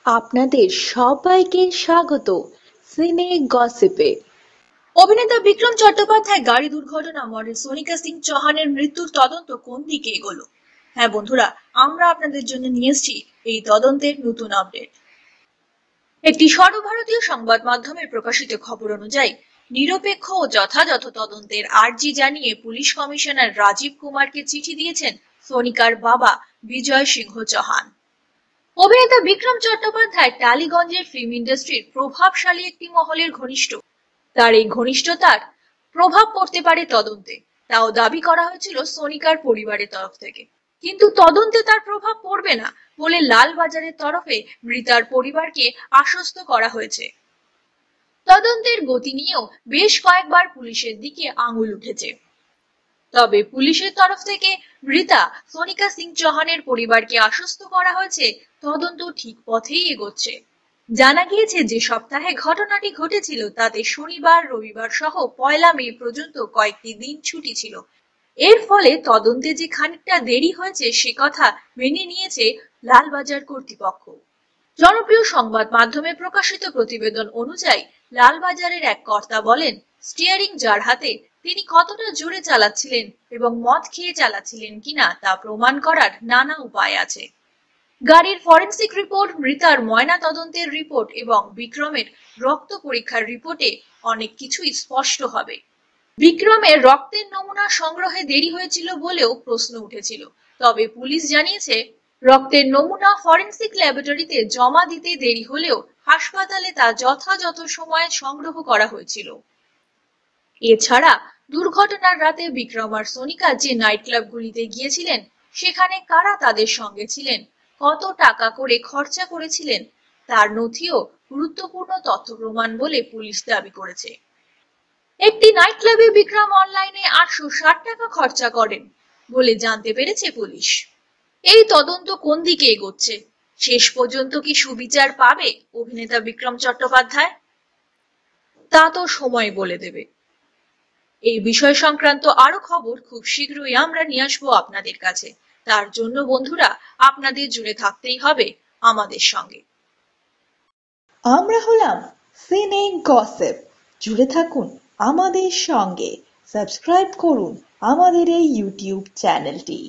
আপনাদের সবাইকে স্বাগত সিনে গসিপে। অভিনেতা বিক্রম চট্টোপাধ্যায় গাড়ি দুর্ঘটনা মডেল সোনিকা সিং চৌহানের মৃত্যুর তদন্ত কোন দিকে এগোলো? হ্যাঁ বন্ধুরা, আমরা আপনাদের জন্য নিয়ে এসেছি এই তদন্তের নতুন আপডেট। একটি সর্বভারতীয় সংবাদ মাধ্যমে প্রকাশিত খবর অনুযায়ী নিরপেক্ষ ও যথাযথ তদন্তের আর্জি জানিয়ে পুলিশ কমিশনার রাজীব কুমারকে চিঠি দিয়েছেন সোনিকার বাবা বিজয় সিংহ চৌহান। অভিনেতা বিক্রম চট্টোপাধ্যায় টালিগঞ্জের ফিল্ম ইন্ডাস্ট্রির প্রভাবশালী একটি মহলের ঘনিষ্ঠ। তার এই ঘনিষ্ঠতার প্রভাব পড়তে পারে তদন্তে, তাও দাবি করা হয়েছিল সোনিকার পরিবারের তরফ থেকে। কিন্তু তদন্তে তার প্রভাব পড়বে না বলে লালবাজারের তরফে মৃতার পরিবারকে আশ্বস্ত করা হয়েছে। তদন্তের গতি নিয়েও বেশ কয়েকবার পুলিশের দিকে আঙুল উঠেছে। তবে পুলিশের তরফ থেকে মৃতা সোনিকা সিং চৌহানের পরিবারকে আশ্বস্ত করা হয়েছে তদন্ত ঠিক পথেই এগোচ্ছে। জানা গিয়েছে যে সপ্তাহে ঘটনাটি ঘটেছিল তাতে শনিবার রবিবার সহ 1 মে পর্যন্ত কয়েকটি দিন ছুটি ছিল। এর ফলে তদন্তে যে খানিকটা দেরি হয়েছে সে কথা মেনে নিয়েছে লালবাজার কর্তৃপক্ষ। জনপ্রিয় সংবাদ মাধ্যমে প্রকাশিত প্রতিবেদন অনুযায়ী লালবাজারের এক কর্তা বলেন, স্টিয়ারিং যার হাতে তিনি কতটা জোরে চালাচ্ছিলেন এবং মদ খেয়ে চালাচ্ছিলেন কিনা তা প্রমাণ করার নানা উপায় আছে। গাড়ির ফরেনসিক রিপোর্ট, মৃতার ময়না তদন্তের রিপোর্ট এবং বিক্রমের রক্ত পরীক্ষার রিপোর্টে অনেক কিছুই স্পষ্ট হবে। বিক্রমের রক্তের নমুনা সংগ্রহে দেরি হয়েছিল বলেও প্রশ্ন উঠেছিল, তবে পুলিশ জানিয়েছে রক্তের নমুনা ফরেনসিক ল্যাবরেটরিতে জমা দিতে দেরি হলেও হাসপাতালে তা যথাযথ সময়ে সংগ্রহ করা হয়েছিল। এছাড়া দুর্ঘটনার রাতে বিক্রম আর সোনিকা যে নাইট ক্লাবগুলিতে গিয়েছিলেন সেখানে কারা তাদের সঙ্গে ছিলেন, কত টাকা করে খরচা করেছিলেন তার নথিও গুরুত্বপূর্ণ তথ্য প্রমাণ বলে পুলিশ দাবি করেছে। একটি নাইট ক্লাবে বিক্রম অনলাইনে 860 টাকা খরচা করেন বলে জানতে পেরেছে পুলিশ। এই তদন্ত কোন দিকে এগোচ্ছে? শেষ পর্যন্ত কি সুবিচার পাবে অভিনেতা বিক্রম চট্টোপাধ্যায়? তা তো সময় বলে দেবে। এই বিষয় সংক্রান্ত আরো খবর খুব শীঘ্রই আমরা নিয়ে আসবো আপনাদের কাছে। তার জন্য বন্ধুরা আপনাদের জুড়ে থাকতেই হবে আমাদের সঙ্গে। আমরা হলাম সিনে গসিপ। জুড়ে থাকুন আমাদের সঙ্গে, সাবস্ক্রাইব করুন আমাদের এই ইউটিউব চ্যানেলটি।